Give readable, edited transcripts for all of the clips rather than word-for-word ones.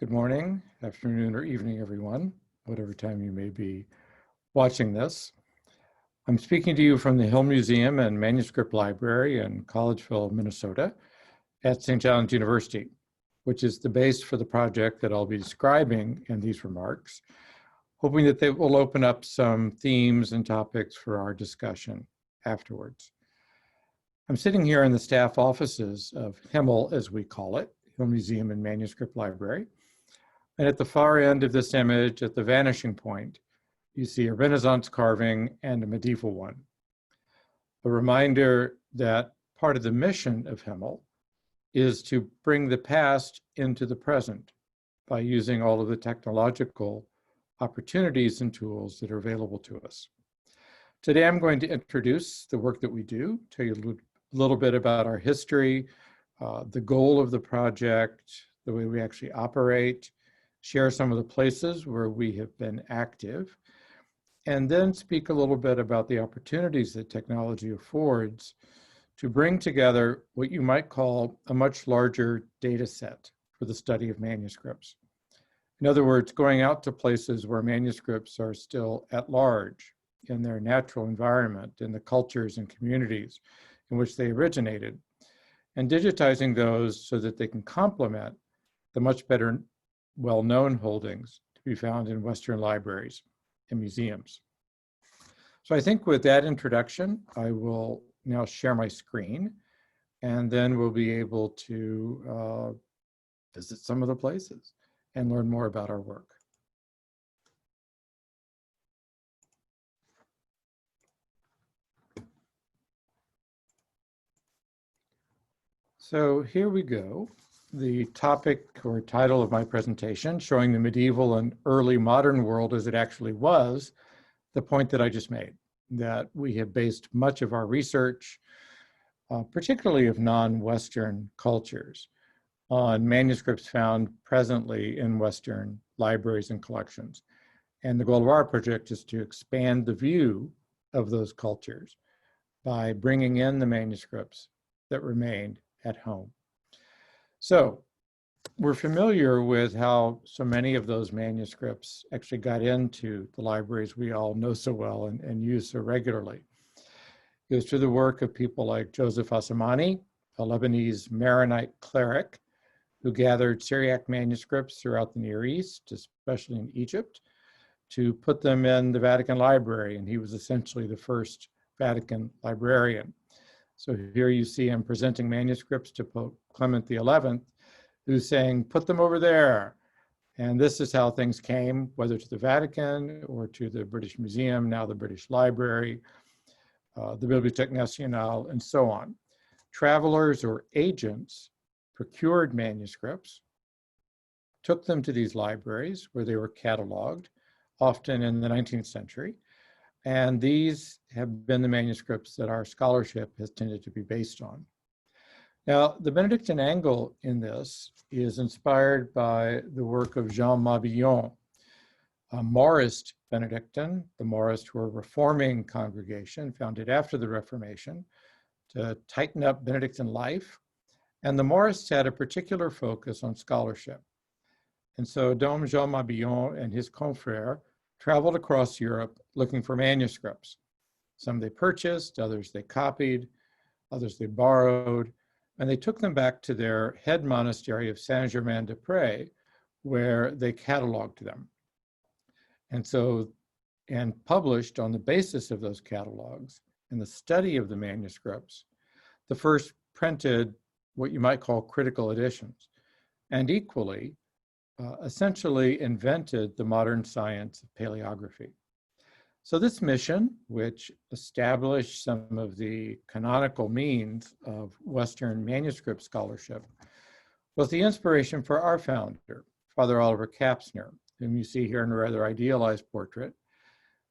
Good morning, afternoon, or evening, everyone, whatever time you may be watching this. I'm speaking to you from the Hill Museum and Manuscript Library in Collegeville, Minnesota at St. John's University, which is the base for the project that I'll be describing in these remarks, hoping that they will open up some themes and topics for our discussion afterwards. I'm sitting here in the staff offices of HMML, as we call it, Hill Museum and Manuscript Library. And at the far end of this image, at the vanishing point, you see a Renaissance carving and a medieval one. A reminder that part of the mission of HMML is to bring the past into the present by using all of the technological opportunities and tools that are available to us. Today, I'm going to introduce the work that we do, tell you a little bit about our history, the goal of the project, the way we actually operate, share some of the places where we have been active, and then speak a little bit about the opportunities that technology affords to bring together what you might call a much larger data set for the study of manuscripts. In other words, going out to places where manuscripts are still at large in their natural environment, in the cultures and communities in which they originated, and digitizing those so that they can complement the much better well-known holdings to be found in Western libraries and museums. So I think with that introduction, I will now share my screen, and then we'll be able to visit some of the places and learn more about our work. So here we go. The topic or title of my presentation, showing the medieval and early modern world as it actually was, the point that I just made, that we have based much of our research, particularly of non-Western cultures, on manuscripts found presently in Western libraries and collections. And the goal of our project is to expand the view of those cultures by bringing in the manuscripts that remained at home. So we're familiar with how so many of those manuscripts actually got into the libraries we all know so well and use so regularly. It was through the work of people like Joseph Assamani, a Lebanese Maronite cleric who gathered Syriac manuscripts throughout the Near East, especially in Egypt, to put them in the Vatican Library, and he was essentially the first Vatican librarian. So here you see him presenting manuscripts to Pope Clement XI, who's saying, put them over there. And this is how things came, whether to the Vatican or to the British Museum, now the British Library, the Bibliothèque Nationale, and so on. Travelers or agents procured manuscripts, took them to these libraries where they were cataloged, often in the 19th century. And these have been the manuscripts that our scholarship has tended to be based on. Now, the Benedictine angle in this is inspired by the work of Jean Mabillon, a Marist Benedictine. The Marists were a reforming congregation founded after the Reformation to tighten up Benedictine life. And the Marists had a particular focus on scholarship. And so Dom Jean Mabillon and his confrères traveled across Europe looking for manuscripts. Some they purchased, others they copied, others they borrowed, and they took them back to their head monastery of Saint-Germain-des-Prés, where they cataloged them. And published on the basis of those catalogs and the study of the manuscripts, the first printed what you might call critical editions, and equally, essentially invented the modern science of paleography. So this mission, which established some of the canonical means of Western manuscript scholarship, was the inspiration for our founder, Father Oliver Kapsner, whom you see here in a rather idealized portrait,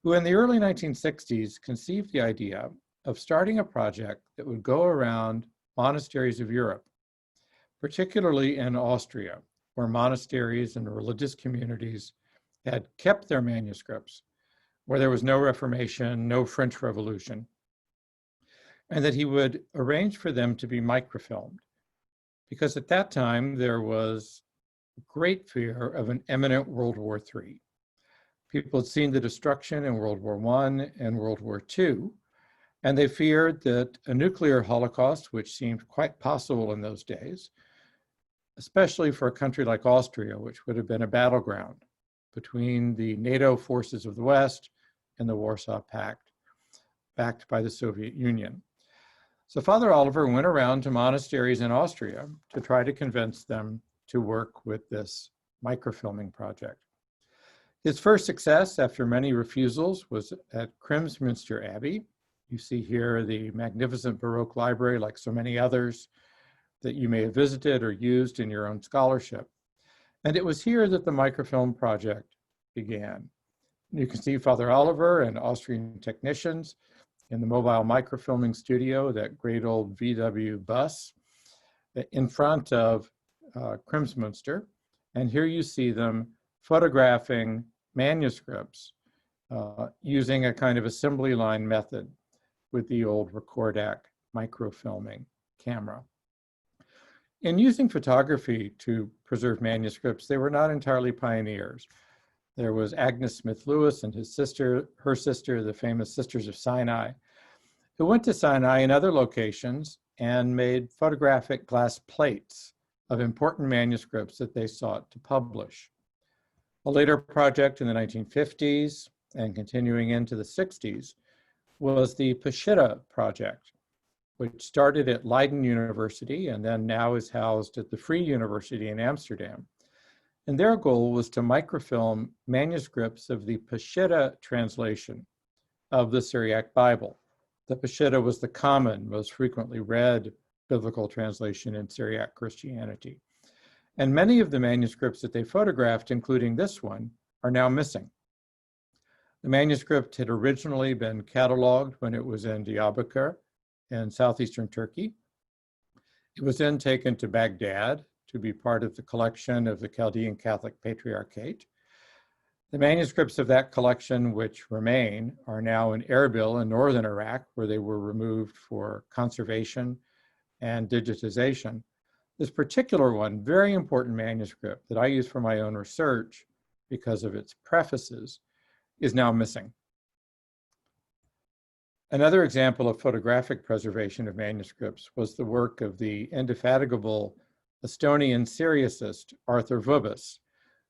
who in the early 1960s conceived the idea of starting a project that would go around monasteries of Europe, particularly in Austria, where monasteries and religious communities had kept their manuscripts, where there was no Reformation, no French Revolution, and that he would arrange for them to be microfilmed. Because at that time, there was great fear of an imminent World War III. People had seen the destruction in World War I and World War II, and they feared that a nuclear holocaust, which seemed quite possible in those days, especially for a country like Austria, which would have been a battleground between the NATO forces of the West and the Warsaw Pact, backed by the Soviet Union. So Father Oliver went around to monasteries in Austria to try to convince them to work with this microfilming project. His first success after many refusals was at Kremsmünster Abbey. You see here the magnificent Baroque library, like so many others that you may have visited or used in your own scholarship. And it was here that the microfilm project began. You can see Father Oliver and Austrian technicians in the mobile microfilming studio, that great old VW bus, in front of Kremsmünster. And here you see them photographing manuscripts using a kind of assembly line method with the old Recordac microfilming camera. In using photography to preserve manuscripts, they were not entirely pioneers. There was Agnes Smith-Lewis and her sister, the famous Sisters of Sinai, who went to Sinai and other locations and made photographic glass plates of important manuscripts that they sought to publish. A later project in the 1950s and continuing into the 60s was the Peshitta project, which started at Leiden University and then now is housed at the Free University in Amsterdam. And their goal was to microfilm manuscripts of the Peshitta translation of the Syriac Bible. The Peshitta was the common, most frequently read biblical translation in Syriac Christianity. And many of the manuscripts that they photographed, including this one, are now missing. The manuscript had originally been cataloged when it was in Diyarbakir in southeastern Turkey. It was then taken to Baghdad to be part of the collection of the Chaldean Catholic Patriarchate. The manuscripts of that collection which remain are now in Erbil in northern Iraq, where they were removed for conservation and digitization. This particular one, very important manuscript that I use for my own research because of its prefaces, is now missing. Another example of photographic preservation of manuscripts was the work of the indefatigable Estonian Syriacist Arthur Vubis,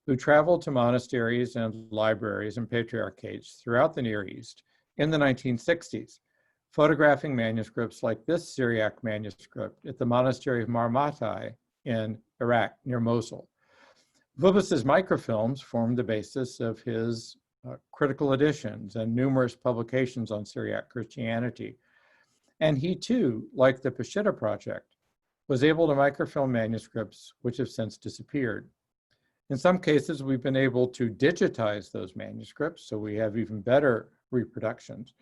who traveled to monasteries and libraries and patriarchates throughout the Near East in the 1960s, photographing manuscripts like this Syriac manuscript at the monastery of Marmatai in Iraq, near Mosul. Vubis's microfilms formed the basis of his critical editions and numerous publications on Syriac Christianity. And he too, like the Peshitta project, was able to microfilm manuscripts which have since disappeared. In some cases, we've been able to digitize those manuscripts, so we have even better reproductions.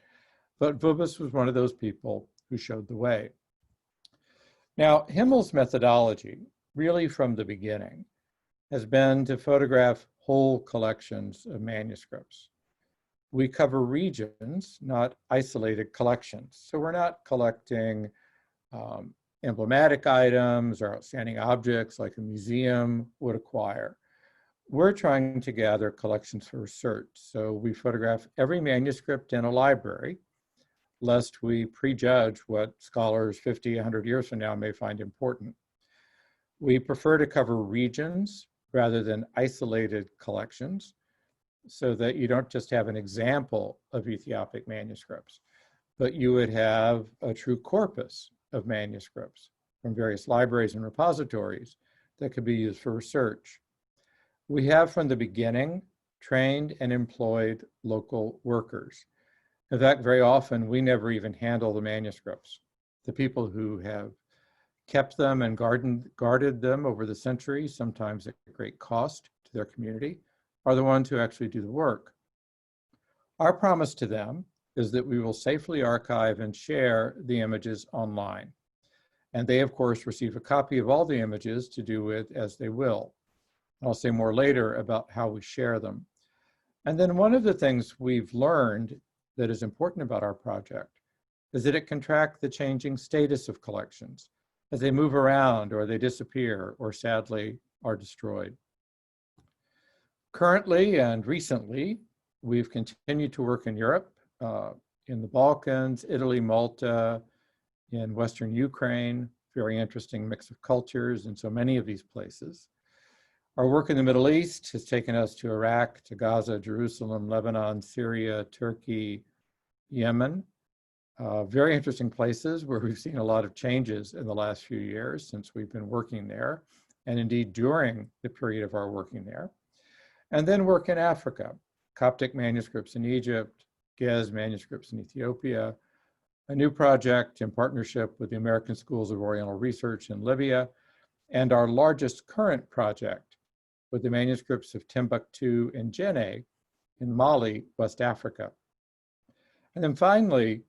But Vubis was one of those people who showed the way. Now, Himmel's methodology, really from the beginning, has been to photograph whole collections of manuscripts. We cover regions, not isolated collections. So we're not collecting emblematic items or outstanding objects like a museum would acquire. We're trying to gather collections for research. So we photograph every manuscript in a library, lest we prejudge what scholars 50, 100 years from now may find important. We prefer to cover regions rather than isolated collections, so that you don't just have an example of Ethiopic manuscripts, but you would have a true corpus of manuscripts from various libraries and repositories that could be used for research. We have from the beginning trained and employed local workers. In fact, very often we never even handle the manuscripts. The people who have kept them and guarded them over the centuries, sometimes at great cost to their community, are the ones who actually do the work. Our promise to them is that we will safely archive and share the images online. And they, of course, receive a copy of all the images to do with as they will. I'll say more later about how we share them. And then one of the things we've learned that is important about our project is that it can track the changing status of collections as they move around or they disappear or sadly are destroyed. Currently and recently, we've continued to work in Europe, in the Balkans, Italy, Malta, in Western Ukraine, very interesting mix of cultures in so many of these places. Our work in the Middle East has taken us to Iraq, to Gaza, Jerusalem, Lebanon, Syria, Turkey, Yemen. Very interesting places where we've seen a lot of changes in the last few years since we've been working there, and indeed during the period of our working there. And then work in Africa, Coptic manuscripts in Egypt, Gez manuscripts in Ethiopia, a new project in partnership with the American Schools of Oriental Research in Libya, and our largest current project with the manuscripts of Timbuktu and Djenné in Mali, West Africa. And then finally,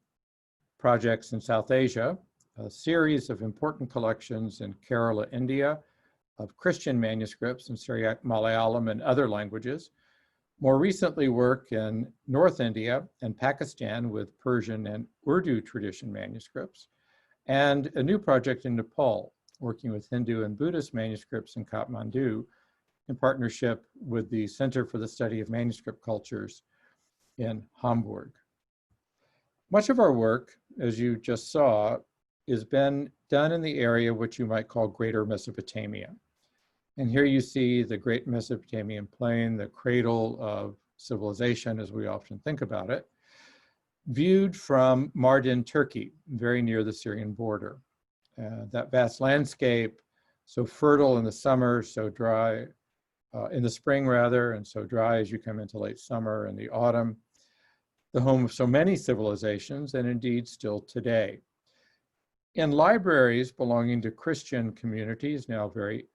projects in South Asia, a series of important collections in Kerala, India, of Christian manuscripts in Syriac, Malayalam, and other languages. More recently, work in North India and Pakistan with Persian and Urdu tradition manuscripts, and a new project in Nepal, working with Hindu and Buddhist manuscripts in Kathmandu in partnership with the Center for the Study of Manuscript Cultures in Hamburg. Much of our work, as you just saw, has been done in the area which you might call Greater Mesopotamia. And here you see the Great Mesopotamian Plain, the cradle of civilization as we often think about it, viewed from Mardin, Turkey, very near the Syrian border. That vast landscape, so fertile in the summer, so dry, in the spring rather, and so dry as you come into late summer and the autumn, the home of so many civilizations, and indeed still today. In libraries belonging to Christian communities, now very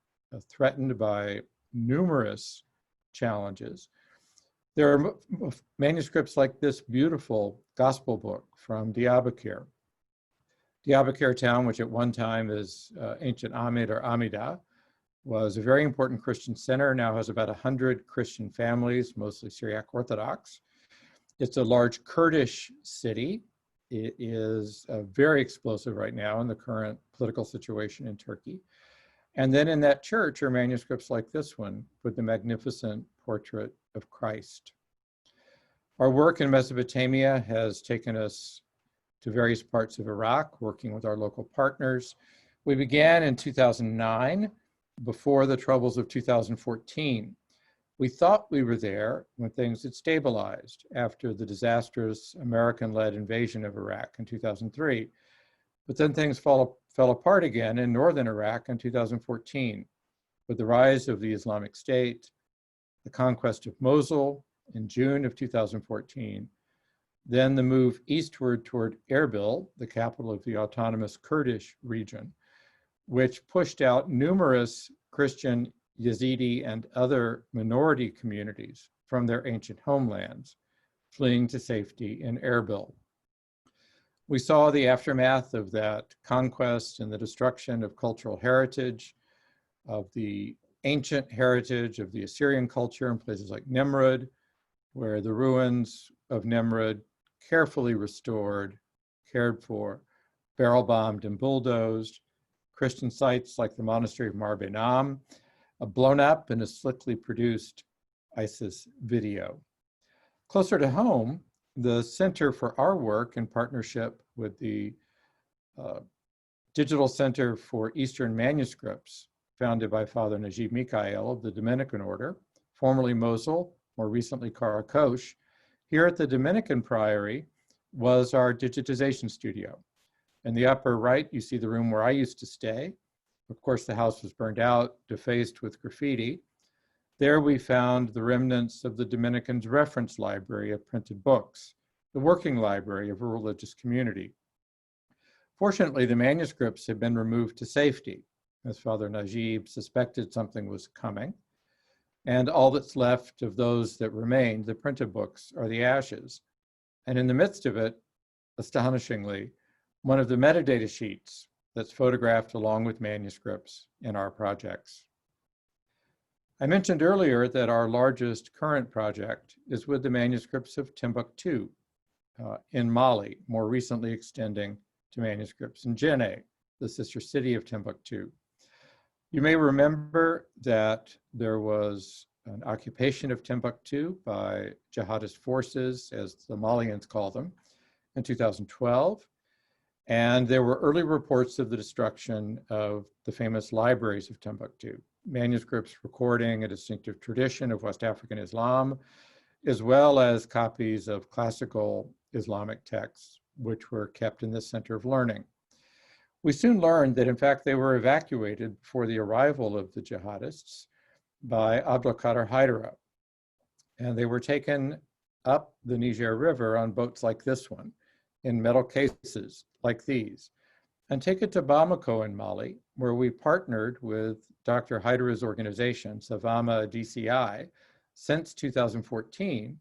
threatened by numerous challenges, there are manuscripts like this beautiful gospel book from Diyarbakir. Diyarbakir town, which at one time is ancient Amid or Amida, was a very important Christian center, now has about 100 Christian families, mostly Syriac Orthodox. It's a large Kurdish city. It is very explosive right now in the current political situation in Turkey. And then in that church are manuscripts like this one with the magnificent portrait of Christ. Our work in Mesopotamia has taken us to various parts of Iraq, working with our local partners. We began in 2009, before the troubles of 2014. We thought we were there when things had stabilized after the disastrous American-led invasion of Iraq in 2003. But then things fell apart again in northern Iraq in 2014, with the rise of the Islamic State, the conquest of Mosul in June of 2014, then the move eastward toward Erbil, the capital of the autonomous Kurdish region, which pushed out numerous Christian, Yazidi, and other minority communities from their ancient homelands, fleeing to safety in Erbil. We saw the aftermath of that conquest and the destruction of cultural heritage, of the ancient heritage of the Assyrian culture in places like Nimrud, where the ruins of Nimrud, carefully restored, cared for, barrel bombed and bulldozed, Christian sites like the monastery of Mar Benam, blown up in a slickly produced ISIS video. Closer to home, the Center for our work in partnership with the Digital Center for Eastern Manuscripts, founded by Father Najib Mikhail of the Dominican Order, formerly Mosul, more recently Karakosh, here at the Dominican Priory was our digitization studio. In the upper right, you see the room where I used to stay. Of course, the house was burned out, defaced with graffiti. There we found the remnants of the Dominicans' reference library of printed books, the working library of a religious community. Fortunately, the manuscripts had been removed to safety, as Father Najib suspected something was coming. And all that's left of those that remained, the printed books, are the ashes. And in the midst of it, astonishingly, one of the metadata sheets that's photographed along with manuscripts in our projects. I mentioned earlier that our largest current project is with the manuscripts of Timbuktu in Mali, more recently extending to manuscripts in Djenné, the sister city of Timbuktu. You may remember that there was an occupation of Timbuktu by jihadist forces, as the Malians call them, in 2012. And there were early reports of the destruction of the famous libraries of Timbuktu, manuscripts recording a distinctive tradition of West African Islam, as well as copies of classical Islamic texts, which were kept in this center of learning. We soon learned that, in fact, they were evacuated before the arrival of the jihadists by Abdul Qadir Haidara. And they were taken up the Niger River on boats like this one, in metal cases like these, and taken to Bamako in Mali, where we partnered with Dr. Haidara's organization, Savama DCI, since 2014,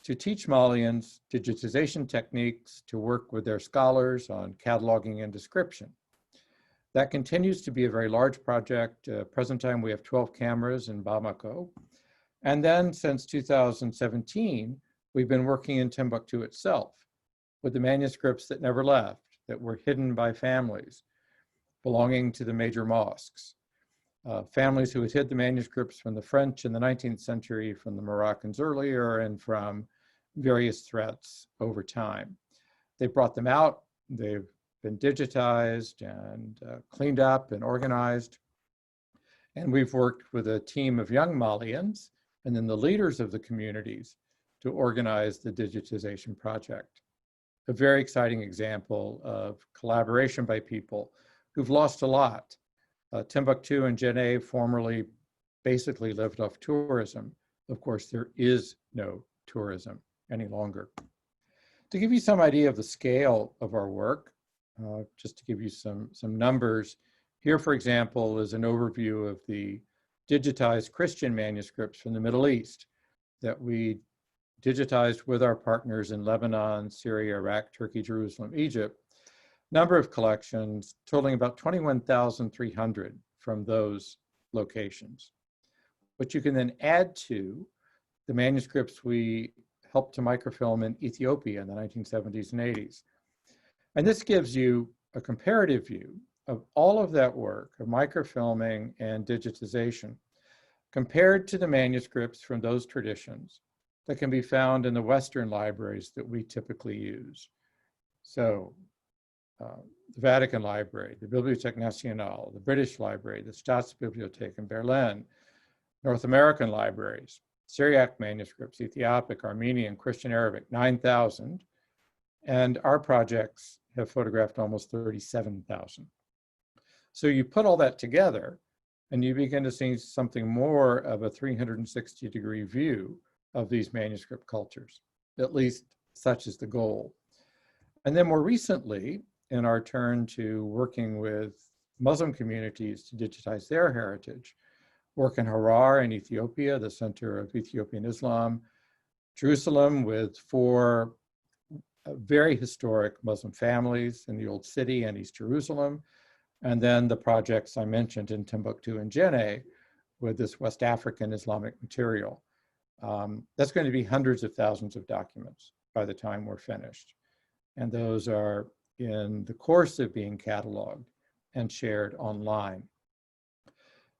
to teach Malians digitization techniques, to work with their scholars on cataloging and description. That continues to be a very large project. Present time, we have 12 cameras in Bamako. And then since 2017, we've been working in Timbuktu itself with the manuscripts that never left, that were hidden by families belonging to the major mosques. Families who had hid the manuscripts from the French in the 19th century, from the Moroccans earlier, and from various threats over time. They brought them out, they've been digitized and cleaned up and organized. And we've worked with a team of young Malians and then the leaders of the communities to organize the digitization project. A very exciting example of collaboration by people who've lost a lot. Timbuktu and Djenné formerly basically lived off tourism. Of course, there is no tourism any longer. To give you some idea of the scale of our work, just to give you some numbers, here, for example, is an overview of the digitized Christian manuscripts from the Middle East that we digitized with our partners in Lebanon, Syria, Iraq, Turkey, Jerusalem, Egypt. Number of collections totaling about 21,300 from those locations, which you can then add to the manuscripts we helped to microfilm in Ethiopia in the 1970s and 80s. And this gives you a comparative view of all of that work of microfilming and digitization compared to the manuscripts from those traditions that can be found in the Western libraries that we typically use. So the Vatican Library, the Bibliothèque Nationale, the British Library, the Staatsbibliothek in Berlin, North American libraries, Syriac manuscripts, Ethiopic, Armenian, Christian Arabic, 9,000. And our projects have photographed almost 37,000. So you put all that together and you begin to see something more of a 360-degree view of these manuscript cultures. At least such is the goal. And then more recently, in our turn to working with Muslim communities to digitize their heritage, work in Harar in Ethiopia, the center of Ethiopian Islam, Jerusalem with 4 very historic Muslim families in the Old City and East Jerusalem, and then the projects I mentioned in Timbuktu and Djenné with this West African Islamic material. That's going to be hundreds of thousands of documents by the time we're finished. And those are in the course of being cataloged and shared online.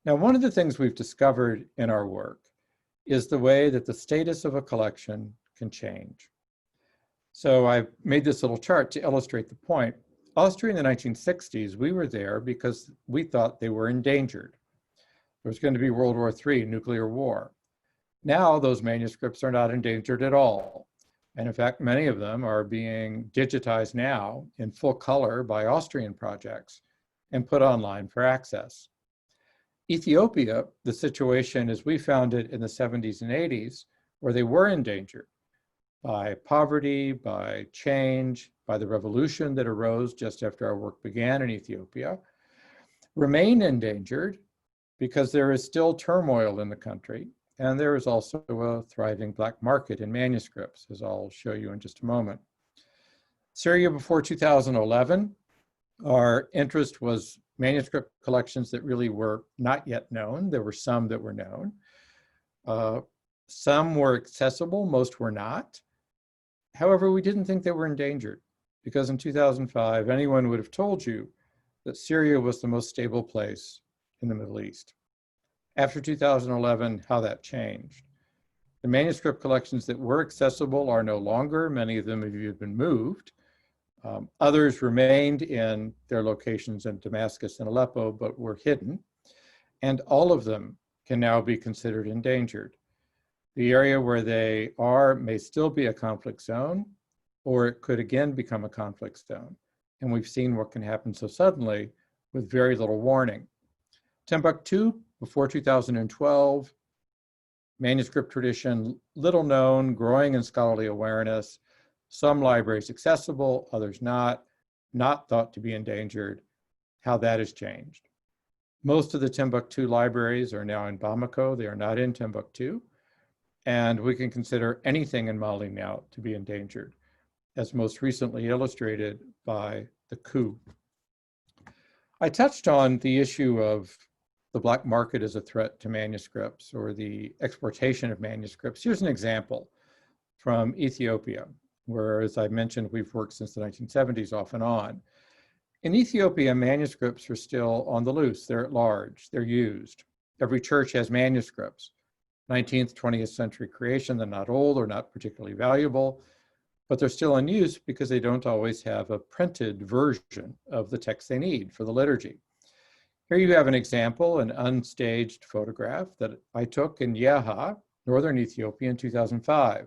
Now, one of the things we've discovered in our work is the way that the status of a collection can change. So I've made this little chart to illustrate the point. Austria in the 1960s, we were there because we thought they were endangered. There was going to be World War III, nuclear war. Now those manuscripts are not endangered at all. And in fact, many of them are being digitized now in full color by Austrian projects and put online for access. Ethiopia, the situation as we found it in the 70s and 80s, where they were endangered by poverty, by change, by the revolution that arose just after our work began in Ethiopia, remain endangered because there is still turmoil in the country. And there is also a thriving black market in manuscripts, as I'll show you in just a moment. Syria before 2011, our interest was manuscript collections that really were not yet known. There were some that were known. Some were accessible, most were not. However, we didn't think they were endangered because in 2005, anyone would have told you that Syria was the most stable place in the Middle East. After 2011, how that changed. The manuscript collections that were accessible are no longer. Many of them have been moved. Others remained in their locations in Damascus and Aleppo, but were hidden. And all of them can now be considered endangered. The area where they are may still be a conflict zone, or it could again become a conflict zone. And we've seen what can happen so suddenly with very little warning. Timbuktu, before 2012, manuscript tradition, little known, growing in scholarly awareness, some libraries accessible, others not thought to be endangered, how that has changed. Most of the Timbuktu libraries are now in Bamako, they are not in Timbuktu, and we can consider anything in Mali now to be endangered, as most recently illustrated by the coup. I touched on the issue of the black market as a threat to manuscripts or the exportation of manuscripts. Here's an example from Ethiopia, where, as I mentioned, we've worked since the 1970s off and on. In Ethiopia, manuscripts are still on the loose. They're at large, they're used. Every church has manuscripts. 19th, 20th century creation, they're not old or not particularly valuable, but they're still in use because they don't always have a printed version of the text they need for the liturgy. Here you have an example, an unstaged photograph that I took in Yeha, northern Ethiopia in 2005,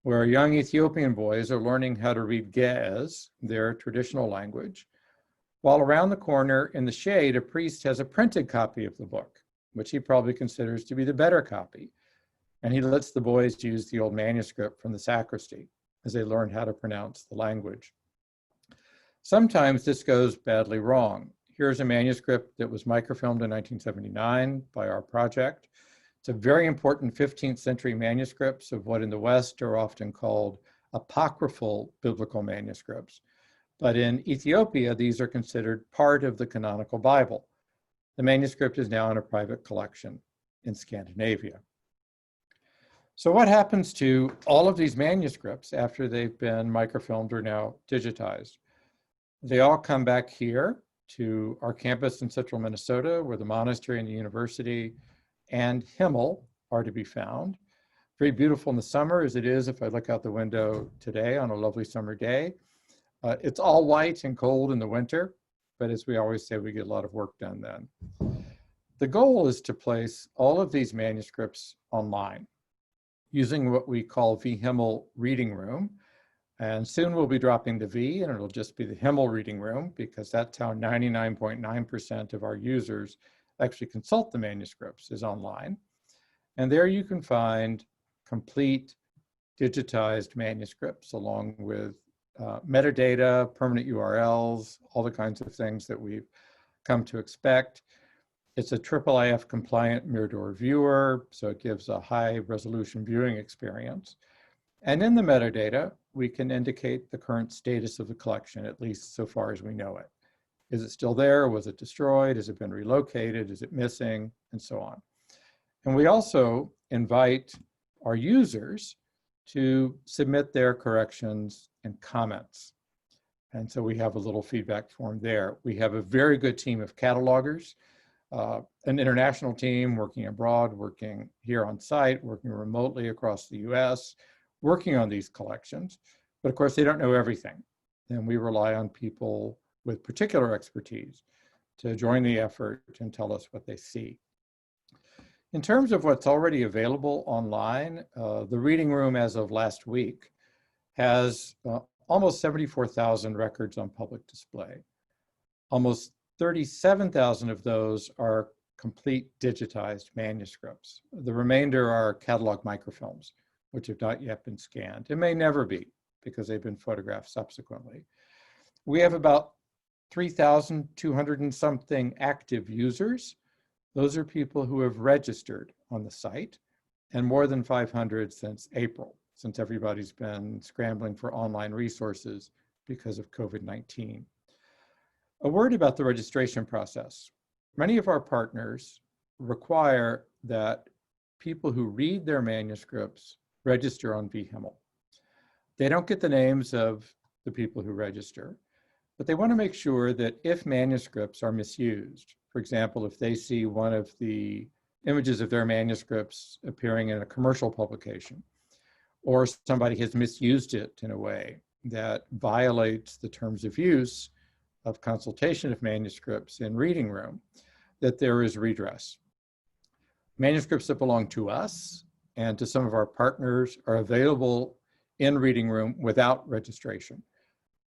where young Ethiopian boys are learning how to read Ge'ez, their traditional language, while around the corner in the shade, a priest has a printed copy of the book, which he probably considers to be the better copy. And he lets the boys use the old manuscript from the sacristy as they learn how to pronounce the language. Sometimes this goes badly wrong. Here's a manuscript that was microfilmed in 1979 by our project. It's a very important 15th century manuscripts of what in the West are often called apocryphal biblical manuscripts. But in Ethiopia, these are considered part of the canonical Bible. The manuscript is now in a private collection in Scandinavia. So what happens to all of these manuscripts after they've been microfilmed or now digitized? They all come back here to our campus in central Minnesota, where the monastery and the university and HMML are to be found. Very beautiful in the summer, as it is if I look out the window today on a lovely summer day. It's all white and cold in the winter, but as we always say, we get a lot of work done then. The goal is to place all of these manuscripts online using what we call vHMML Reading Room. And soon we'll be dropping the V, and it'll just be the HMML Reading Room, because that's how 99.9% of our users actually consult the manuscripts, is online. And there you can find complete digitized manuscripts along with metadata, permanent URLs, all the kinds of things that we've come to expect. It's a IIIF compliant Mirador viewer, so it gives a high resolution viewing experience. And in the metadata, we can indicate the current status of the collection, at least so far as we know it. Is it still there? Was it destroyed? Has it been relocated? Is it missing? And so on. And we also invite our users to submit their corrections and comments. And so we have a little feedback form there. We have a very good team of catalogers, an international team working abroad, working here on site, working remotely across the US, working on these collections. But of course, they don't know everything. And we rely on people with particular expertise to join the effort and tell us what they see. In terms of what's already available online, the reading room as of last week has almost 74,000 records on public display. Almost 37,000 of those are complete digitized manuscripts. The remainder are catalog microfilms, which have not yet been scanned. It may never be, because they've been photographed subsequently. We have about 3,200 and something active users. Those are people who have registered on the site, and more than 500 since April, since everybody's been scrambling for online resources because of COVID-19. A word about the registration process. Many of our partners require that people who read their manuscripts register on vHMML. They don't get the names of the people who register, but they want to make sure that if manuscripts are misused, for example, if they see one of the images of their manuscripts appearing in a commercial publication, or somebody has misused it in a way that violates the terms of use of consultation of manuscripts in reading room, that there is redress. Manuscripts that belong to us and to some of our partners are available in reading room without registration.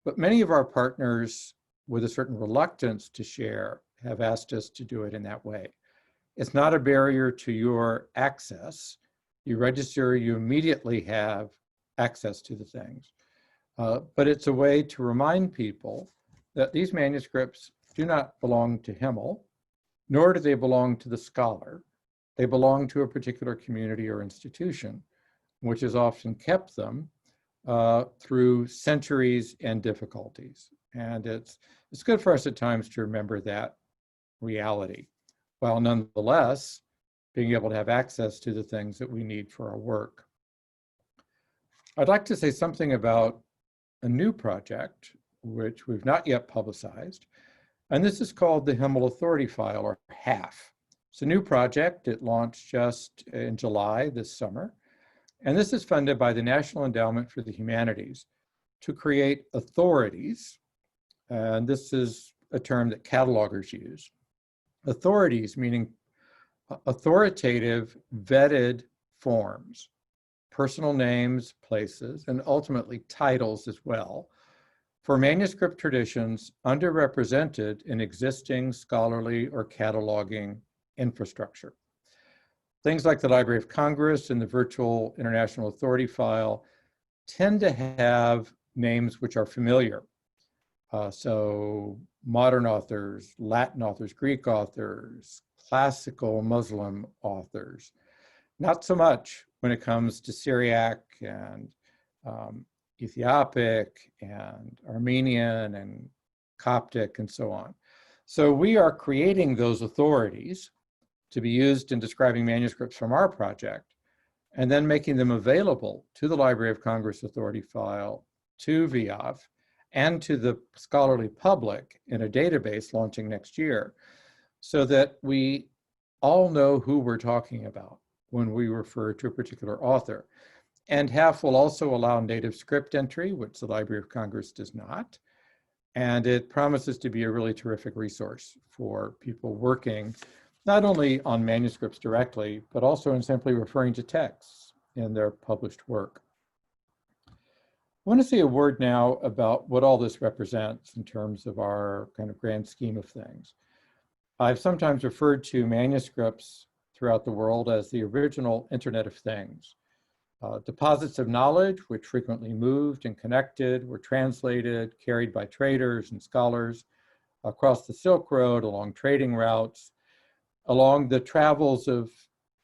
But many of our partners, with a certain reluctance to share, have asked us to do it in that way. It's not a barrier to your access. You register, you immediately have access to the things. But it's a way to remind people that these manuscripts do not belong to HMML, nor do they belong to the scholar. They belong to a particular community or institution, which has often kept them through centuries and difficulties. And it's good for us at times to remember that reality, while nonetheless being able to have access to the things that we need for our work. I'd like to say something about a new project, which we've not yet publicized, and this is called the HMML Authority File, or HAF. It's a new project. It launched just in July this summer, and this is funded by the National Endowment for the Humanities to create authorities, and this is a term that catalogers use. Authorities meaning authoritative, vetted forms, personal names, places, and ultimately titles as well, for manuscript traditions underrepresented in existing scholarly or cataloging infrastructure. Things like the Library of Congress and the Virtual International Authority File tend to have names which are familiar. So modern authors, Latin authors, Greek authors, classical Muslim authors. Not so much when it comes to Syriac and Ethiopic and Armenian and Coptic and so on. So we are creating those authorities to be used in describing manuscripts from our project, and then making them available to the Library of Congress Authority File, to VIAF, and to the scholarly public in a database launching next year, so that we all know who we're talking about when we refer to a particular author. And HAF will also allow native script entry, which the Library of Congress does not. And it promises to be a really terrific resource for people working not only on manuscripts directly, but also in simply referring to texts in their published work. I want to say a word now about what all this represents in terms of our kind of grand scheme of things. I've sometimes referred to manuscripts throughout the world as the original Internet of Things. Deposits of knowledge, which frequently moved and connected, were translated, carried by traders and scholars across the Silk Road, along trading routes, along the travels of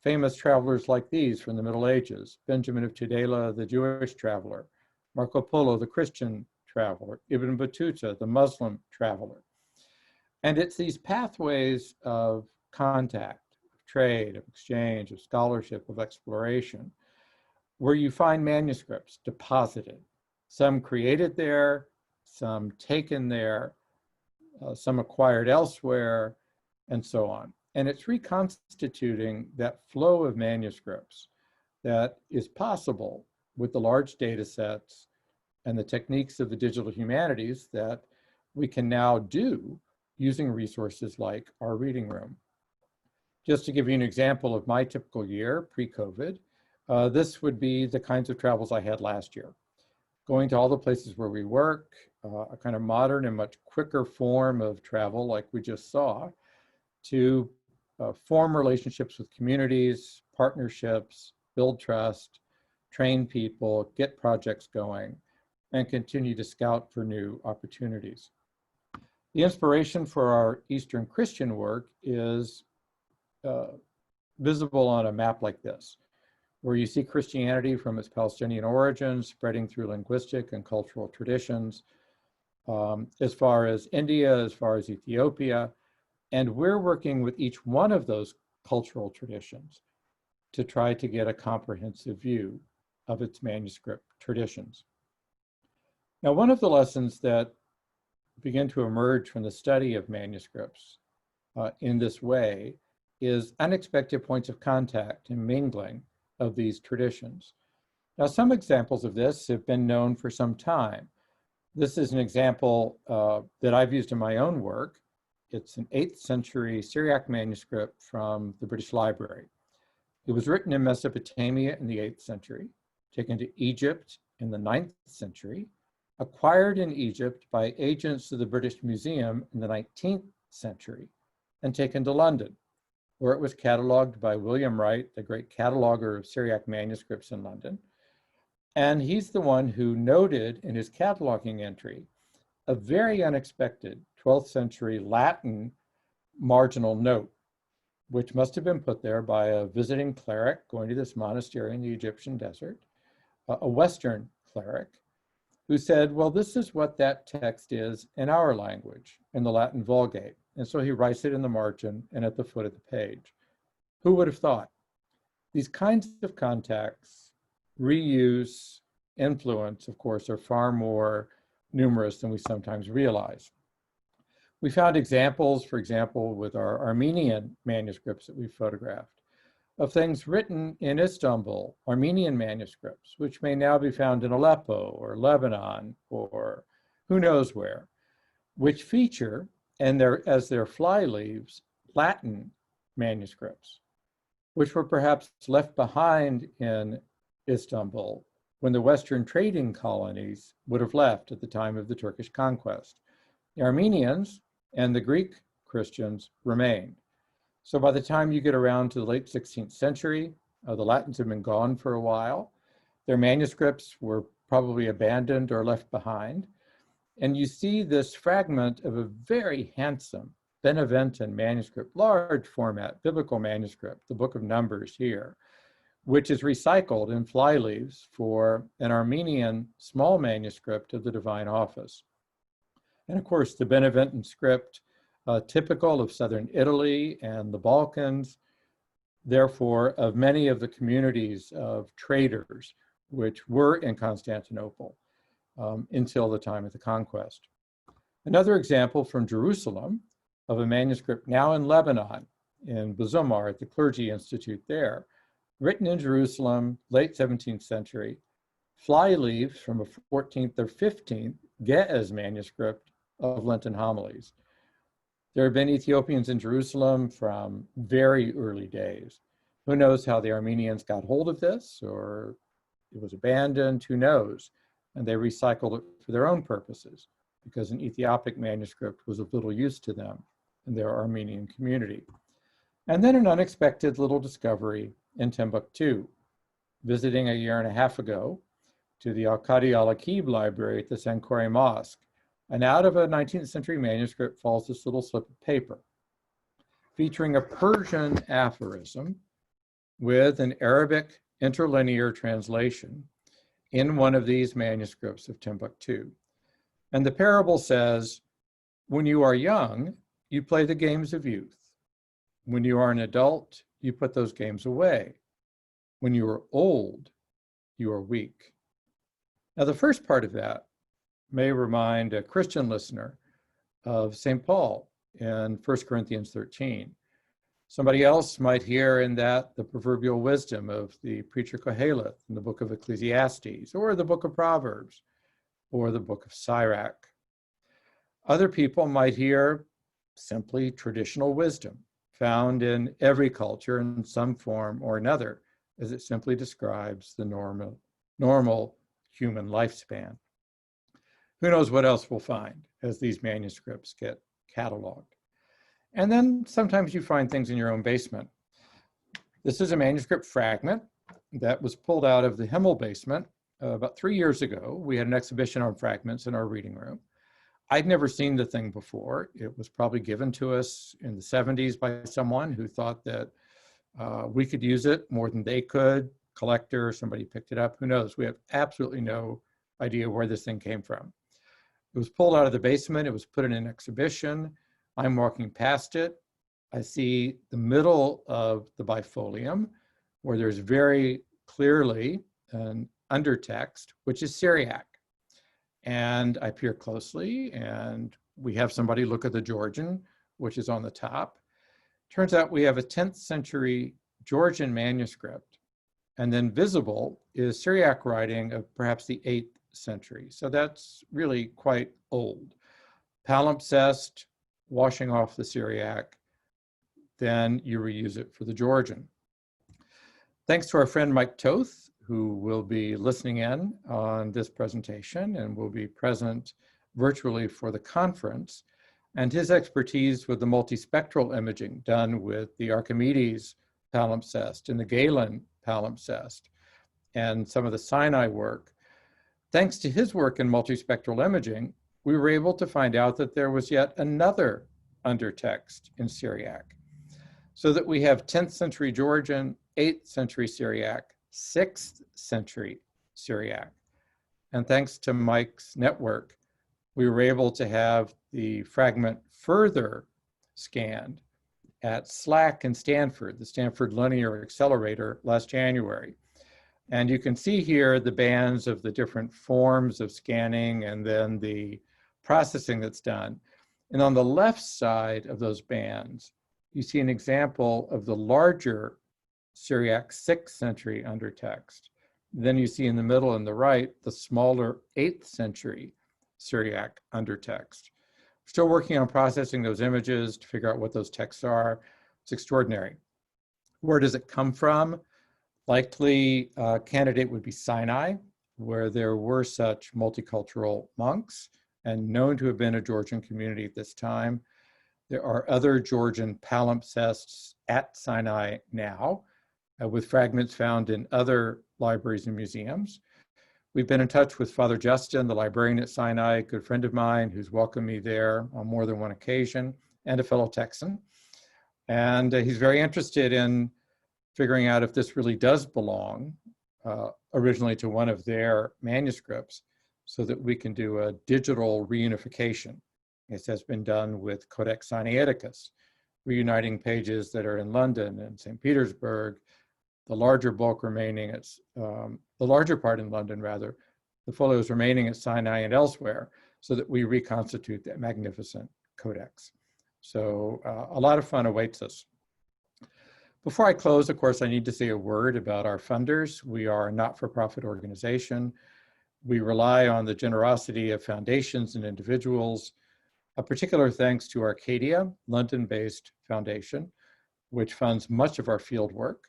famous travelers like these from the Middle Ages: Benjamin of Tudela, the Jewish traveler; Marco Polo, the Christian traveler; Ibn Battuta, the Muslim traveler. And it's these pathways of contact, of trade, of exchange, of scholarship, of exploration, where you find manuscripts deposited, some created there, some taken there, some acquired elsewhere, and so on. And it's reconstituting that flow of manuscripts that is possible with the large data sets and the techniques of the digital humanities that we can now do using resources like our reading room. Just to give you an example of my typical year pre-COVID, this would be the kinds of travels I had last year. Going to all the places where we work, a kind of modern and much quicker form of travel like we just saw, to form relationships with communities, partnerships, build trust, train people, get projects going, and continue to scout for new opportunities. The inspiration for our Eastern Christian work is visible on a map like this, where you see Christianity from its Palestinian origins spreading through linguistic and cultural traditions, as far as India, as far as Ethiopia. And we're working with each one of those cultural traditions to try to get a comprehensive view of its manuscript traditions. Now, one of the lessons that begin to emerge from the study of manuscripts in this way is unexpected points of contact and mingling of these traditions. Now, some examples of this have been known for some time. This is an example that I've used in my own work. It's an 8th century Syriac manuscript from the British Library. It was written in Mesopotamia in the 8th century, taken to Egypt in the 9th century, acquired in Egypt by agents of the British Museum in the 19th century, and taken to London, where it was cataloged by William Wright, the great cataloger of Syriac manuscripts in London. And he's the one who noted in his cataloging entry a very unexpected 12th century Latin marginal note, which must have been put there by a visiting cleric going to this monastery in the Egyptian desert, a Western cleric, who said, well, this is what that text is in our language, in the Latin Vulgate. And so he writes it in the margin and at the foot of the page. Who would have thought? These kinds of contacts, reuse, influence, of course, are far more numerous than we sometimes realize. We found examples, for example, with our Armenian manuscripts that we photographed, of things written in Istanbul, Armenian manuscripts, which may now be found in Aleppo or Lebanon or who knows where, which feature, and as their flyleaves, Latin manuscripts, which were perhaps left behind in Istanbul when the Western trading colonies would have left at the time of the Turkish conquest. The Armenians and the Greek Christians remained. So by the time you get around to the late 16th century, the Latins have been gone for a while. Their manuscripts were probably abandoned or left behind. And you see this fragment of a very handsome Beneventan manuscript, large format, biblical manuscript, the Book of Numbers here, which is recycled in flyleaves for an Armenian small manuscript of the Divine Office. And of course, the Beneventan script, typical of southern Italy and the Balkans, therefore of many of the communities of traders which were in Constantinople until the time of the conquest. Another example from Jerusalem of a manuscript now in Lebanon, in Bazumar at the Clergy Institute there, written in Jerusalem, late 17th century, flyleaves from a 14th or 15th Ge'ez manuscript of Lenten homilies. There have been Ethiopians in Jerusalem from very early days. Who knows how the Armenians got hold of this, or it was abandoned, who knows? And they recycled it for their own purposes because an Ethiopic manuscript was of little use to them in their Armenian community. And then an unexpected little discovery in Timbuktu, visiting a year and a half ago to the Al-Qadi Al-Aqib library at the Sankore Mosque. And out of a 19th century manuscript falls this little slip of paper featuring a Persian aphorism with an Arabic interlinear translation in one of these manuscripts of Timbuktu. And the parable says, when you are young, you play the games of youth. When you are an adult, you put those games away. When you are old, you are weak. Now, the first part of that may remind a Christian listener of St. Paul in 1 Corinthians 13. Somebody else might hear in that the proverbial wisdom of the preacher Koheleth in the book of Ecclesiastes, or the book of Proverbs, or the book of Sirach. Other people might hear simply traditional wisdom found in every culture in some form or another, as it simply describes the normal human lifespan. Who knows what else we'll find as these manuscripts get cataloged. And then sometimes you find things in your own basement. This is a manuscript fragment that was pulled out of the Himmel basement about 3 years ago. We had an exhibition on fragments in our reading room. I'd never seen the thing before. It was probably given to us in the 70s by someone who thought that we could use it more than they could. Collector, somebody picked it up, who knows? We have absolutely no idea where this thing came from. It was pulled out of the basement. It was put in an exhibition. I'm walking past it. I see the middle of the bifolium where there's very clearly an undertext, which is Syriac. And I peer closely and we have somebody look at the Georgian, which is on the top. Turns out we have a 10th century Georgian manuscript, and then visible is Syriac writing of perhaps the 8th century. So that's really quite old. Palimpsest, washing off the Syriac, then you reuse it for the Georgian. Thanks to our friend Mike Toth, who will be listening in on this presentation and will be present virtually for the conference, and his expertise with the multispectral imaging done with the Archimedes palimpsest and the Galen palimpsest and some of the Sinai work. Thanks to his work in multispectral imaging, we were able to find out that there was yet another undertext in Syriac, so that we have 10th century Georgian, 8th century Syriac, 6th century Syriac. And thanks to Mike's network, we were able to have the fragment further scanned at SLAC in Stanford, the Stanford Linear Accelerator, last January. And you can see here the bands of the different forms of scanning and then the processing that's done. And on the left side of those bands, you see an example of the larger Syriac 6th century undertext. Then you see in the middle and the right, the smaller 8th century Syriac undertext. Still working on processing those images to figure out what those texts are. It's extraordinary. Where does it come from? Likely candidate would be Sinai, where there were such multicultural monks and known to have been a Georgian community at this time. There are other Georgian palimpsests at Sinai now, with fragments found in other libraries and museums. We've been in touch with Father Justin, the librarian at Sinai, a good friend of mine who's welcomed me there on more than one occasion, and a fellow Texan. And he's very interested in figuring out if this really does belong originally to one of their manuscripts, so that we can do a digital reunification. This has been done with Codex Sinaiticus, reuniting pages that are in London and St. Petersburg, the larger bulk remaining at, the larger part in London rather, the folios remaining at Sinai and elsewhere, so that we reconstitute that magnificent codex. So a lot of fun awaits us. Before I close, of course, I need to say a word about our funders. We are a not-for-profit organization. We rely on the generosity of foundations and individuals. A particular thanks to Arcadia, London-based foundation, which funds much of our field work,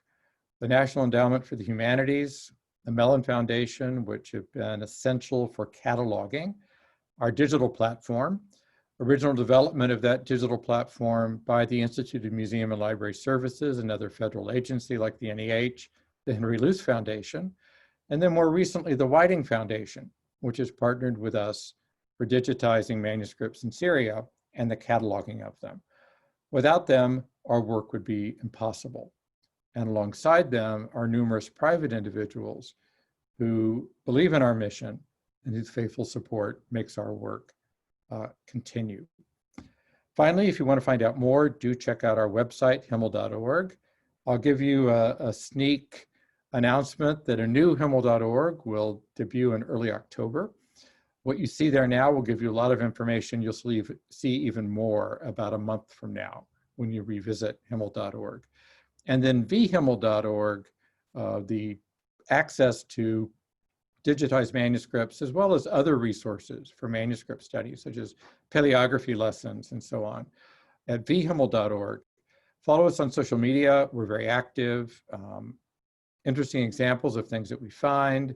the National Endowment for the Humanities, the Mellon Foundation, which have been essential for cataloging, our digital platform, original development of that digital platform by the Institute of Museum and Library Services, another federal agency like the NEH, the Henry Luce Foundation, and then more recently, the Whiting Foundation, which has partnered with us for digitizing manuscripts in Syria and the cataloging of them. Without them, our work would be impossible. And alongside them are numerous private individuals who believe in our mission and whose faithful support makes our work continue. Finally, if you want to find out more, do check out our website, himmel.org. I'll give you a sneak announcement that a new himmel.org will debut in early October. What you see there now will give you a lot of information. You'll see even more about a month from now when you revisit himmel.org. And then vhimmel.org, the access to digitized manuscripts, as well as other resources for manuscript studies, such as paleography lessons and so on, at vhimmel.org. Follow us on social media. We're very active. Interesting examples of things that we find,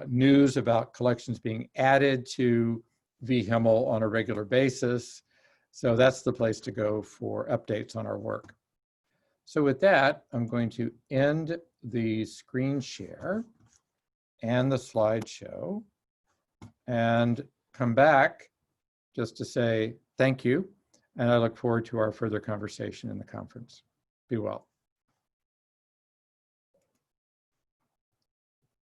news about collections being added to vHimmel on a regular basis. So that's the place to go for updates on our work. So with that, I'm going to end the screen share and the slideshow and come back just to say thank you. And I look forward to our further conversation in the conference. Be well.